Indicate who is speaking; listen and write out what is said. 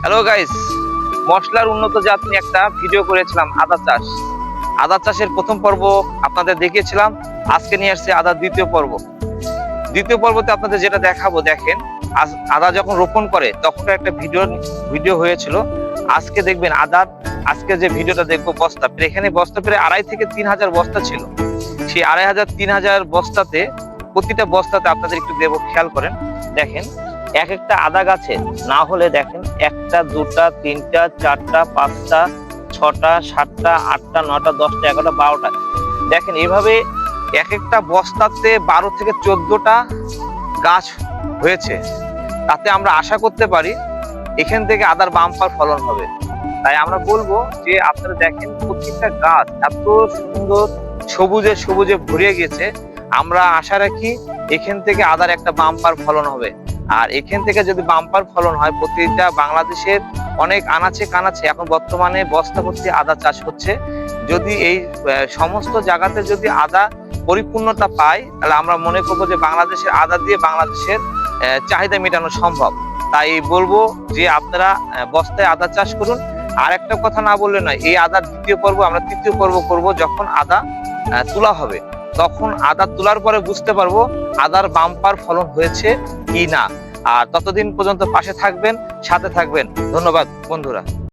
Speaker 1: Hello guys, মশলার উন্নত জাত নিয়ে একটা ভিডিও করেছিলাম আদা চাষ। আদা চাষের প্রথম পর্ব আপনাদের দেখিয়েছিলাম। আজকে নিয়ে আসছে আদার দ্বিতীয় পর্ব। দ্বিতীয় পর্বতে আপনাদের যেটা দেখাবো, দেখেন আদা যখন রোপণ করে তখন একটা ভিডিও হয়েছিল। আজকে দেখবেন আজকে যে ভিডিওটা দেখবো, এখানে বস্তা প্রায় 2,500 থেকে 3,000 বস্তা ছিল। সেই 2,500 3,000 বস্তাতে প্রতিটা বস্তাতে আপনাদের একটু দেবো, খেয়াল করেন। দেখেন এক একটা আদা গাছে না হলে দেখেন 1টা 2টা 3টা 4টা 5টা 6টা 7টা 8টা 9টা 10টা 11টা 12টা, দেখেন এইভাবে এক একটা বস্তাতে 12 থেকে 14টা গাছ হয়েছে। তাতে আমরা আশা করতে পারি এখান থেকে আদার বাম্পার ফলন হবে। তাই আমরা বলবো যে আপনারা দেখেন প্রত্যেকটা গাছ এত সুন্দর সবুজে সবুজে ভরিয়ে গেছে। আমরা আশা রাখি এখান থেকে আদার একটা বাম্পার ফলন হবে। আর এখান থেকে যদি বাম্পার ফলন হয়, প্রতিটা বাংলাদেশের অনেক আনাচে কানাচে এখন বর্তমানে বস্তা ভর্তি আদা চাষ হচ্ছে। যদি এই সমস্ত জায়গাতে যদি আদা পরিপূর্ণতা পায়, তাহলে আমরা মনে করবো যে বাংলাদেশের আদা দিয়ে বাংলাদেশের চাহিদা মেটানো সম্ভব। তাই বলবো যে আপনারা বস্তায় আদা চাষ করুন। আর একটা কথা না বললে নয়, এই আদার দ্বিতীয় পর্ব আমরা তৃতীয় পর্ব করব। যখন আদা তোলা হবে, তখন আদা তোলার পরে বুঝতে পারবো আদার বাম্পার ফলন হয়েছে কি না। আর ততদিন পর্যন্ত পাশে থাকবেন, সাথে থাকবেন। ধন্যবাদ বন্ধুরা।